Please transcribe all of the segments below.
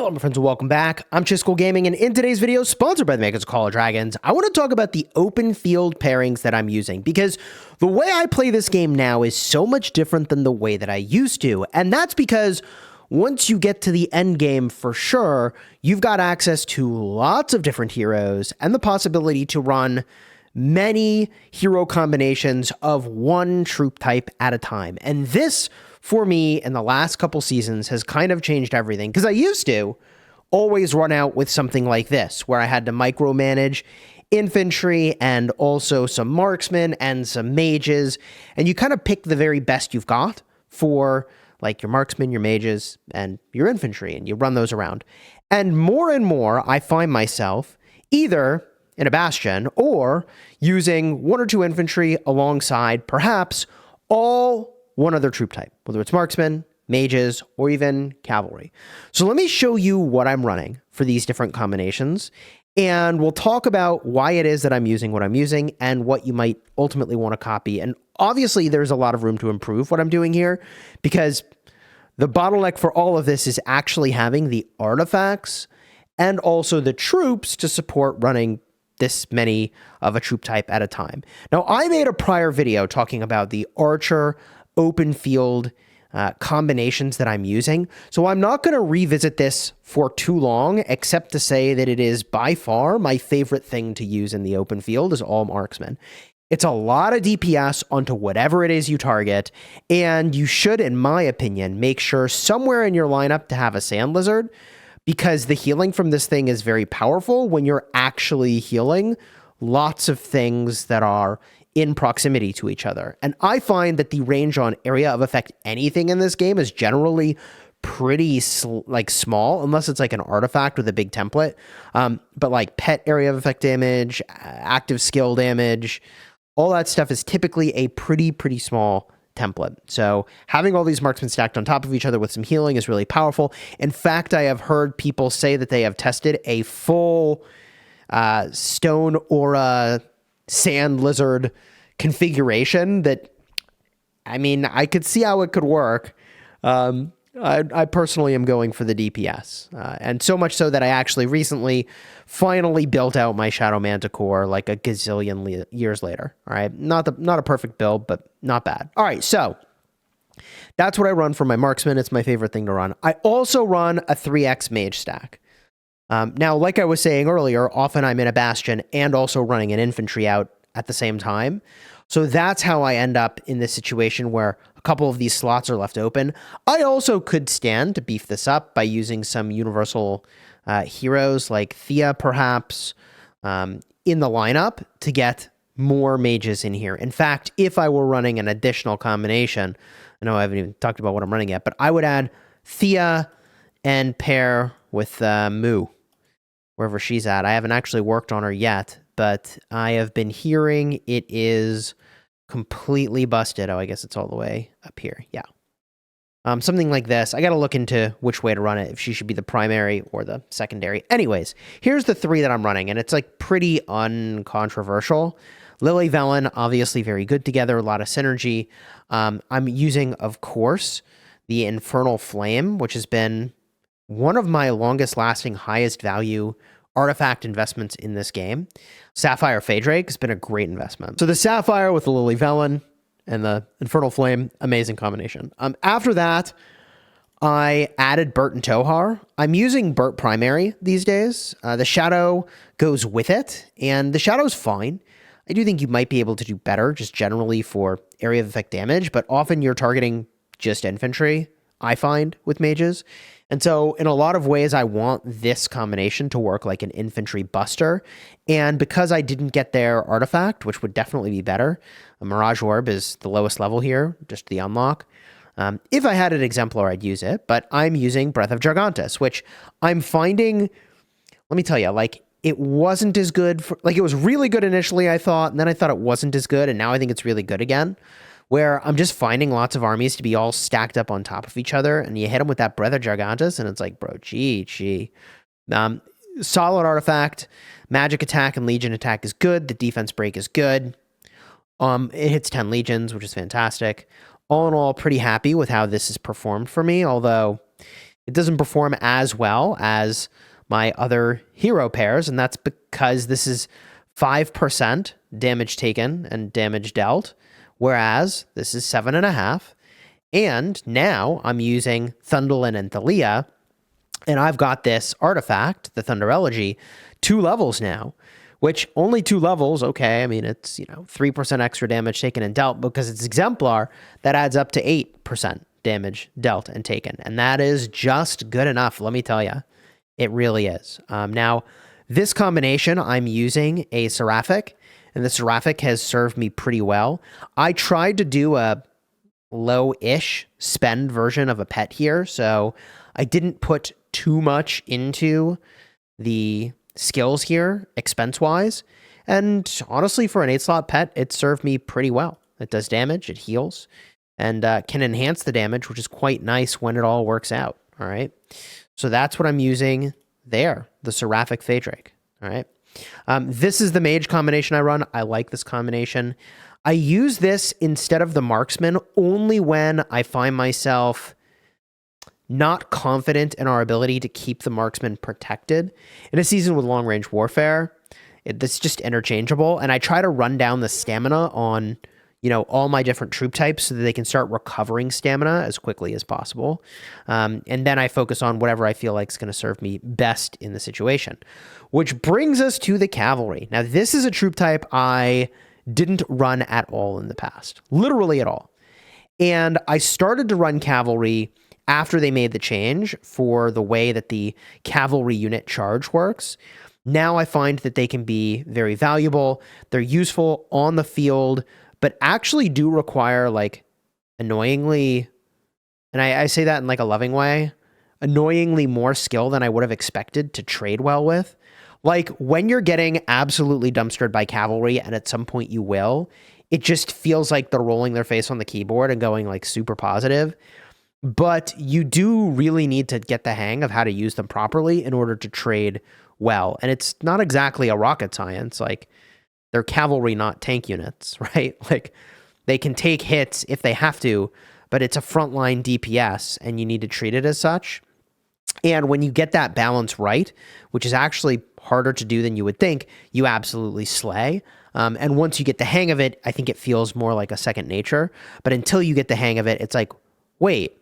Hello, my friends, and welcome back. I'm Chisgule Gaming, and in today's video, sponsored by the makers of Call of Dragons, I want to talk about the open field pairings that I'm using, because the way I play this game now is so much different than the way that I used to, and that's because once you get to the end game, for sure, you've got access to lots of different heroes and the possibility to run many hero combinations of one troop type at a time. And this, for me, in the last couple seasons, has kind of changed everything. Because I used to always run out with something like this, where I had to micromanage infantry and also some marksmen and some mages. And you kind of pick the very best you've got for like your marksmen, your mages, and your infantry, and you run those around. And more, I find myself either in a bastion or using one or two infantry alongside perhaps all one other troop type, whether it's marksmen, mages, or even cavalry. So let me show you what I'm running for these different combinations, and we'll talk about why it is that I'm using what I'm using and what you might ultimately want to copy. And obviously there's a lot of room to improve what I'm doing here, because the bottleneck for all of this is actually having the artifacts and also the troops to support running this many of a troop type at a time. Now, I made a prior video talking about the archer open field combinations that I'm using, so I'm not going to revisit this for too long, except to say that it is by far my favorite thing to use in the open field is all marksmen. It's a lot of DPS onto whatever it is you target, and you should, in my opinion, make sure somewhere in your lineup to have a sand lizard, because the healing from this thing is very powerful when you're actually healing lots of things that are in proximity to each other. And I find that the range on area of effect anything in this game is generally pretty small, unless it's like an artifact with a big template. But like pet area of effect damage, active skill damage, all that stuff is typically a pretty small template. So having all these marksmen stacked on top of each other with some healing is really powerful. In fact, I have heard people say that they have tested a full stone aura sand lizard configuration that, I mean, I could see how it could work. I personally am going for the DPS, and so much so that I actually recently finally built out my Shadow Manticore like a gazillion years later. All right, not a perfect build, but not bad. All right, so that's what I run for my marksman. It's my favorite thing to run. I also run a 3x mage stack. Now, like I was saying earlier, often I'm in a bastion and also running an infantry out at the same time. So that's how I end up in this situation where a couple of these slots are left open. I also could stand to beef this up by using some universal heroes like Thea, perhaps, in the lineup to get more mages in here. In fact, if I were running an additional combination, I know I haven't even talked about what I'm running yet, but I would add Thea and pair with Moo, wherever she's at. I haven't actually worked on her yet, but I have been hearing it is completely busted. Oh, I guess it's all the way up here. Yeah. Something like this. I got to look into which way to run it, if she should be the primary or the secondary. Anyways, here's the three that I'm running, and it's like pretty uncontroversial. Lily Velen, obviously very good together, a lot of synergy. I'm using, of course, the Infernal Flame, which has been one of my longest lasting, highest value artifact investments in this game. Sapphire Phaedrake has been a great investment. So the Sapphire with the Lily Velen and the Infernal Flame, amazing combination. After that, I added Burt and Tohar. I'm using Burt primary these days. The Shadow goes with it, and the Shadow's fine. I do think you might be able to do better just generally for area of effect damage, but often you're targeting just infantry, I find, with mages. And so in a lot of ways, I want this combination to work like an infantry buster. And because I didn't get their artifact, which would definitely be better, a Mirage Orb is the lowest level here, just the unlock. If I had an Exemplar, I'd use it, but I'm using Breath of Gigantus, which I'm finding, let me tell you, like, it wasn't as good, like, it was really good initially, I thought, and then I thought it wasn't as good, and now I think it's really good again, where I'm just finding lots of armies to be all stacked up on top of each other, and you hit them with that Breath of Gigantus, and it's like, bro, gee. Solid artifact, magic attack and legion attack is good, the defense break is good. It hits 10 legions, which is fantastic. All in all, pretty happy with how this has performed for me, although It doesn't perform as well as my other hero pairs, and that's because this is 5% damage taken and damage dealt, whereas this is 7.5%. And now I'm using Thunderlin and Thalia, and I've got this artifact, the Thunder Elegy, 2 levels now, which only 2 levels, okay, I mean, it's, 3% extra damage taken and dealt because it's Exemplar, that adds up to 8% damage dealt and taken. And that is just good enough, let me tell you. It really is. Now, this combination, I'm using a Seraphic, and the Seraphic has served me pretty well. I tried to do a low-ish spend version of a pet here, so I didn't put too much into the skills here, expense-wise, and honestly, for an 8-slot pet, it served me pretty well. It does damage, it heals, and can enhance the damage, which is quite nice when it all works out, all right? So that's what I'm using there, the Seraphic Phaedrake, all right? This is the mage combination I run. I like this combination. I use this instead of the Marksman only when I find myself not confident in our ability to keep the Marksman protected. In a season with long-range warfare, it's just interchangeable, and I try to run down the stamina on, all my different troop types so that they can start recovering stamina as quickly as possible. And then I focus on whatever I feel like is going to serve me best in the situation. Which brings us to the Cavalry. Now, this is a troop type I didn't run at all in the past. Literally at all. And I started to run Cavalry after they made the change for the way that the Cavalry unit charge works. Now I find that they can be very valuable. They're useful on the field, but actually do require, annoyingly, and I say that in a loving way, annoyingly more skill than I would have expected to trade well with. Like, when you're getting absolutely dumpstered by Cavalry, and at some point you will, it just feels like they're rolling their face on the keyboard and going, super positive. But you do really need to get the hang of how to use them properly in order to trade well. And it's not exactly a rocket science. They're Cavalry, not tank units, right? They can take hits if they have to, but it's a frontline DPS, and you need to treat it as such. And when you get that balance right, which is actually harder to do than you would think, you absolutely slay. And once you get the hang of it, I think it feels more like a second nature. But until you get the hang of it, it's wait,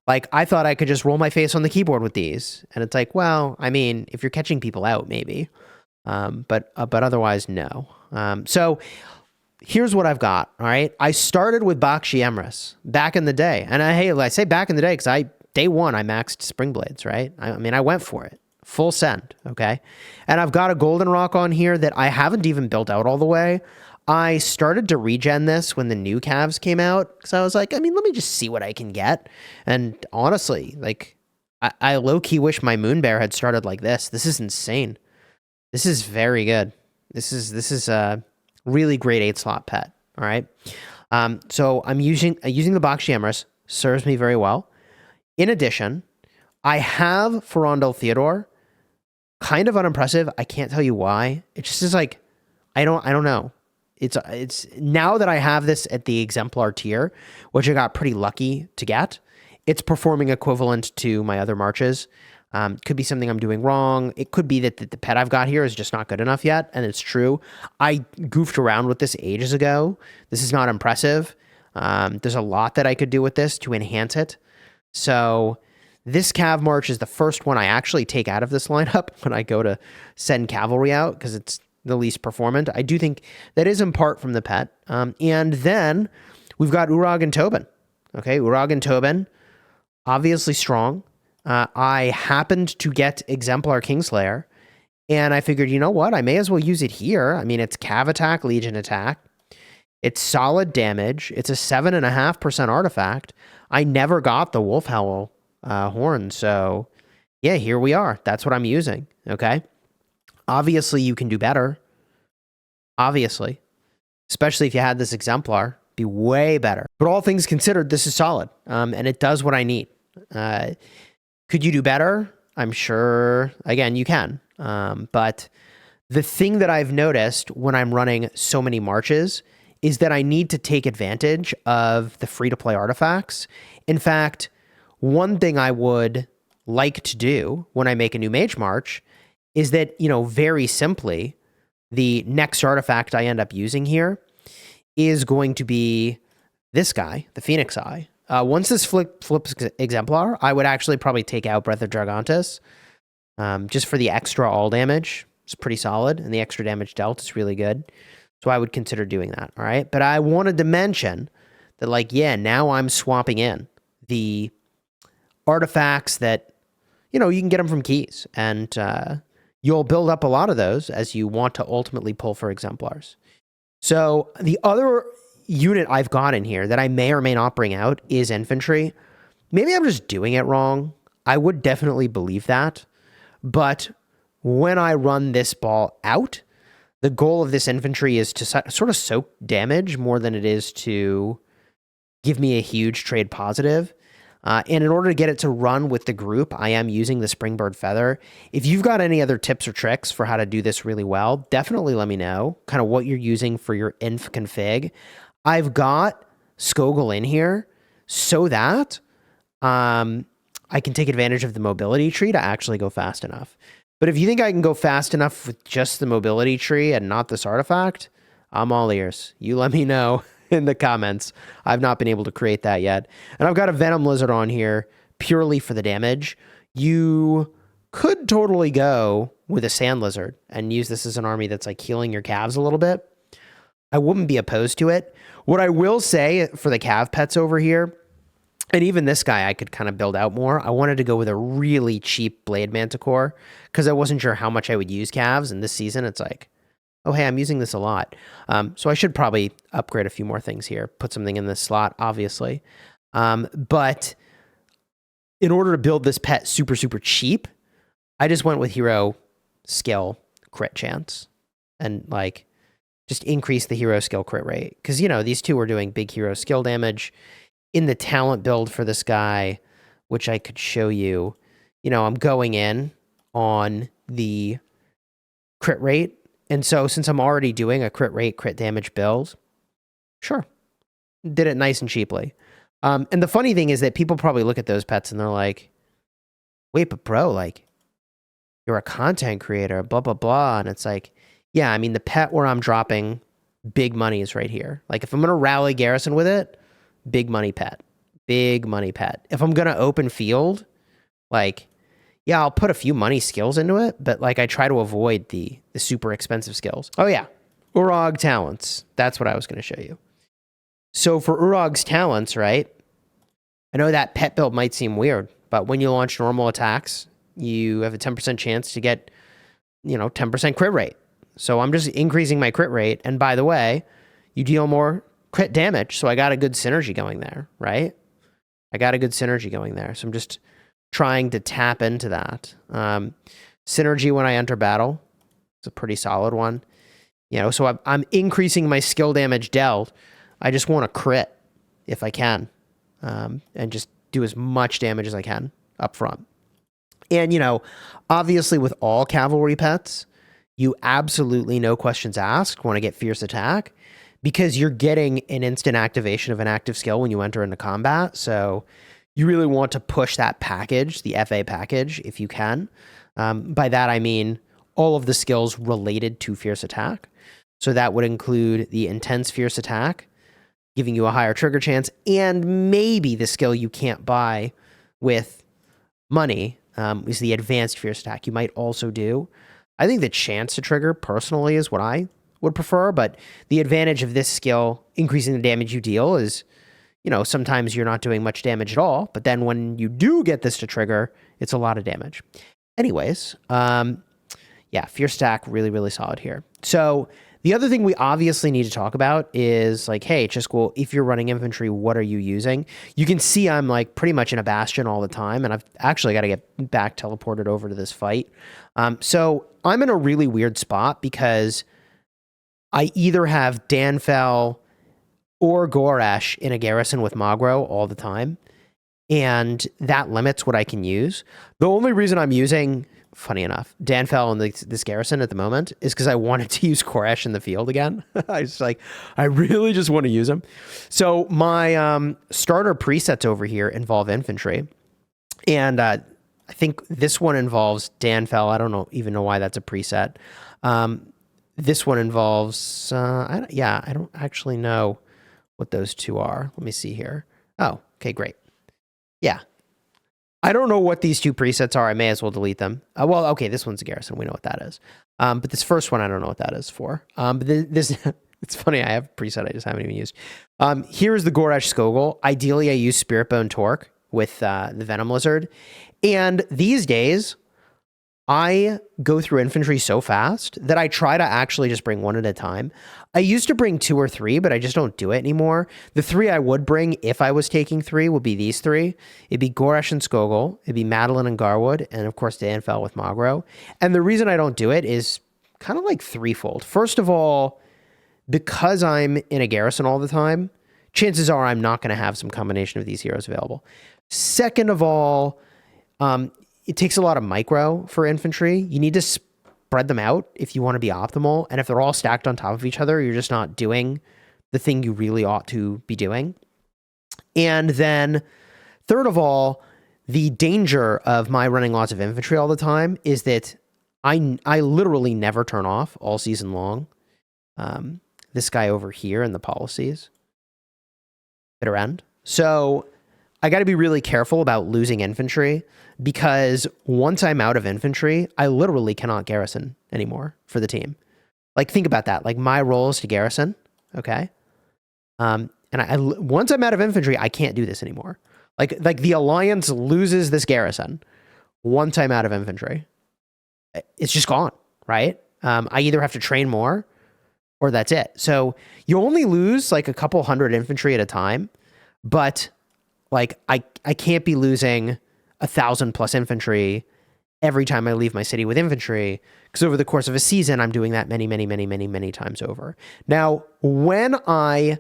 I thought I could just roll my face on the keyboard with these. And it's well, I mean, if you're catching people out, maybe. But otherwise, no. So here's what I've got, all right? I started with Bakshi Emrys back in the day. And I say back in the day because day one, I maxed Spring Blades, right? I went for it. Full send, okay? And I've got a Golden Rock on here that I haven't even built out all the way. I started to regen this when the new calves came out because I was let me just see what I can get. And honestly, I low-key wish my Moon Bear had started like this. This is insane. This is very good. This is a really great 8-slot pet, all right? So I'm using the Bakshi Emrys. Serves me very well. In addition, I have Ferondel Theodore. Kind of unimpressive. I can't tell you why. It just is I don't know. It's now that I have this at the Exemplar tier, which I got pretty lucky to get, it's performing equivalent to my other marches. Could be something I'm doing wrong. It could be that the pet I've got here is just not good enough yet, and it's true. I goofed around with this ages ago. This is not impressive. There's a lot that I could do with this to enhance it. So this Cav March is the first one I actually take out of this lineup when I go to send Cavalry out because it's the least performant. I do think that is in part from the pet. And then we've got Urag and Tobin. Okay, Urag and Tobin, obviously strong. I happened to get Exemplar Kingslayer, and I figured, you know what? I may as well use it here. I mean, it's Cav attack, Legion attack. It's solid damage. It's a 7.5% artifact. I never got the Wolf Howl horn, so yeah, here we are. That's what I'm using, okay? Obviously, you can do better. Obviously. Especially if you had this Exemplar. Be way better. But all things considered, this is solid, and it does what I need. Could you do better? I'm sure, again, you can. But the thing that I've noticed when I'm running so many marches is that I need to take advantage of the free-to-play artifacts. In fact, one thing I would like to do when I make a new Mage March is that, very simply, the next artifact I end up using here is going to be this guy, the Phoenix Eye. Once this flips Exemplar, I would actually probably take out Breath of Dragontis, just for the extra all damage. It's pretty solid, and the extra damage dealt is really good. So I would consider doing that, all right? But I wanted to mention that, now I'm swapping in the artifacts that, you can get them from keys, and you'll build up a lot of those as you want to ultimately pull for Exemplars. So the other unit I've got in here that I may or may not bring out is Infantry. Maybe I'm just doing it wrong. I would definitely believe that. But when I run this ball out, the goal of this Infantry is to sort of soak damage more than it is to give me a huge trade positive. And in order to get it to run with the group, I am using the Springbird Feather. If you've got any other tips or tricks for how to do this really well, definitely let me know kind of what you're using for your inf config. I've got Chisgule in here so that I can take advantage of the mobility tree to actually go fast enough. But if you think I can go fast enough with just the mobility tree and not this artifact, I'm all ears. You let me know in the comments. I've not been able to create that yet. And I've got a Venom Lizard on here purely for the damage. You could totally go with a Sand Lizard and use this as an army that's like healing your calves a little bit. I wouldn't be opposed to it. What I will say for the Cav pets over here, and even this guy I could kind of build out more, I wanted to go with a really cheap Blade Manticore because I wasn't sure how much I would use calves. And this season it's like, oh, hey, I'm using this a lot. So I should probably upgrade a few more things here, put something in this slot, obviously. But in order to build this pet super, super cheap, I just went with hero skill crit chance and just increase the hero skill crit rate. Because, these two are doing big hero skill damage. In the talent build for this guy, which I could show you, I'm going in on the crit rate. And so since I'm already doing a crit rate, crit damage build, sure, did it nice and cheaply. And the funny thing is that people probably look at those pets and they're like, wait, but bro, you're a content creator, blah, blah, blah. And it's like, yeah, I mean, the pet where I'm dropping big money is right here. If I'm going to rally Garrison with it, big money pet. Big money pet. If I'm going to open field, yeah, I'll put a few money skills into it, but I try to avoid the super expensive skills. Oh yeah, Urag talents. That's what I was going to show you. So for Urag's talents, right? I know that pet build might seem weird, but when you launch normal attacks, you have a 10% chance to get, 10% crit rate. So I'm just increasing my crit rate. And by the way, you deal more crit damage. So I got a good synergy going there, right? I got a good synergy going there. So I'm just trying to tap into that. Synergy when I enter battle. It's a pretty solid one. So I'm increasing my skill damage dealt. I just want to crit if I can. And just do as much damage as I can up front. And, obviously with all cavalry pets, you absolutely, no questions asked, want to get Fierce Attack because you're getting an instant activation of an active skill when you enter into combat. So you really want to push that package, the FA package, if you can. By that, I mean all of the skills related to Fierce Attack. So that would include the Intense Fierce Attack, giving you a higher trigger chance, and maybe the skill you can't buy with money is the Advanced Fierce Attack. You might also do. I think the chance to trigger, personally, is what I would prefer, but the advantage of this skill, increasing the damage you deal, is, sometimes you're not doing much damage at all, but then when you do get this to trigger, it's a lot of damage. Anyways, yeah, Fierce Attack, really, really solid here. So the other thing we obviously need to talk about is hey, Chisgule, if you're running infantry, what are you using? You can see I'm pretty much in a bastion all the time, and I've actually got to get back teleported over to this fight. So I'm in a really weird spot because I either have Danfell or Goresh in a garrison with Magro all the time, and that limits what I can use. The only reason I'm using, funny enough, Danfell in this garrison at the moment is because I wanted to use Goresh in the field again. I really just want to use him. So my starter presets over here involve infantry, and I think this one involves Danfell. I don't even know why that's a preset. This one involves, I don't actually know what those two are. Let me see here. Oh, okay, great. Yeah. I don't know what these two presets are. I may as well delete them. Well, okay, this one's a garrison. We know what that is. But this first one, I don't know what that is for. But this, it's funny. I have a preset I just haven't even used. Here's the Goresh Skogul. Ideally, I use Spiritbone Torque with the Venom Lizard. And these days, I go through infantry so fast that I try to actually just bring one at a time. I used to bring 2 or 3, but I just don't do it anymore. The 3 I would bring if I was taking 3 would be these 3. It'd be Goresh and Skogul. It'd be Madeline and Garwood. And of course, Danfell with Magro. And the reason I don't do it is kind of like threefold. First of all, because I'm in a garrison all the time, chances are I'm not going to have some combination of these heroes available. Second of all, it takes a lot of micro for infantry. You need to spread them out if you want to be optimal. And if they're all stacked on top of each other, you're just not doing the thing you really ought to be doing. And then third of all, the danger of my running lots of infantry all the time is that I literally never turn off all season long. This guy over here in the policies. Bitter end. So I got to be really careful about losing infantry, because once I'm out of infantry, I literally cannot garrison anymore for the team. Like, think about that. Like, my role is to garrison, okay? And once I'm out of infantry, I can't do this anymore. Like the Alliance loses this garrison once I'm out of infantry. It's just gone, right? I either have to train more or that's it. So you only lose like a couple hundred infantry at a time, but like I can't be losing 1,000+ infantry every time I leave my city with infantry, because over the course of a season, I'm doing that many times over. Now, when I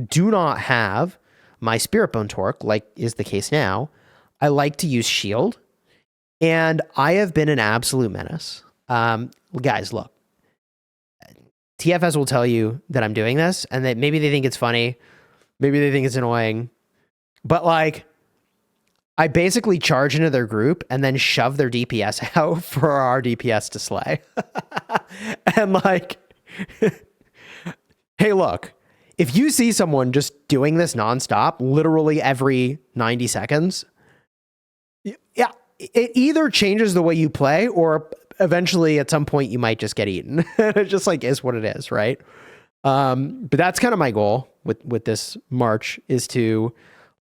do not have my Spiritbone Torque, like is the case now, I like to use Shield, and I have been an absolute menace. Guys, look, TFS will tell you that I'm doing this, and that maybe they think it's funny, maybe they think it's annoying, but like, I basically charge into their group and then shove their DPS out for our DPS to slay. And like, hey, look, if you see someone just doing this nonstop, literally every 90 seconds, yeah, it either changes the way you play, or eventually at some point you might just get eaten. It just like is what it is, right? But that's kind of my goal with this march, is to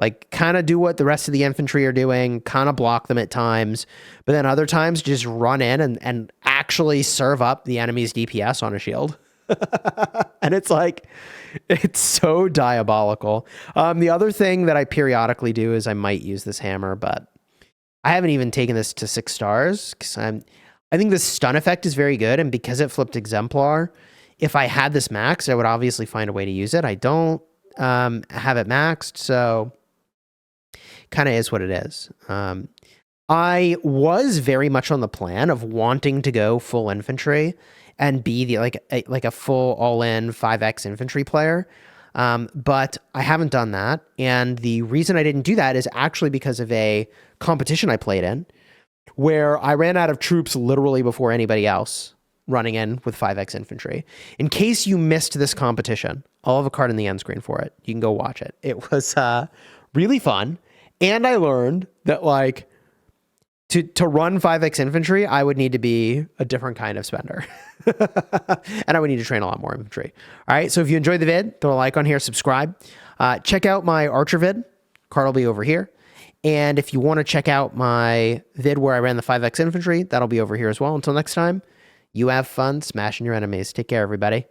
like kind of do what the rest of the infantry are doing, kind of block them at times, but then other times just run in and actually serve up the enemy's DPS on a shield. And it's like, it's so diabolical. The other thing that I periodically do is I might use this hammer, but I haven't even taken this to 6 stars because I think the stun effect is very good. And because it flipped Exemplar, if I had this maxed, I would obviously find a way to use it. I don't have it maxed, so kind of is what it is. I was very much on the plan of wanting to go full infantry and be the like a full all-in 5x infantry player, but I haven't done that. And the reason I didn't do that is actually because of a competition I played in, where I ran out of troops literally before anybody else running in with 5x infantry. In case you missed this competition, I'll have a card in the end screen for it. You can go watch it. It was really fun. And I learned that like to run 5x infantry, I would need to be a different kind of spender. And I would need to train a lot more infantry. All right, so if you enjoyed the vid, throw a like on here, subscribe. Check out my Archer vid. Card will be over here. And if you want to check out my vid where I ran the 5x infantry, that'll be over here as well. Until next time, you have fun smashing your enemies. Take care, everybody.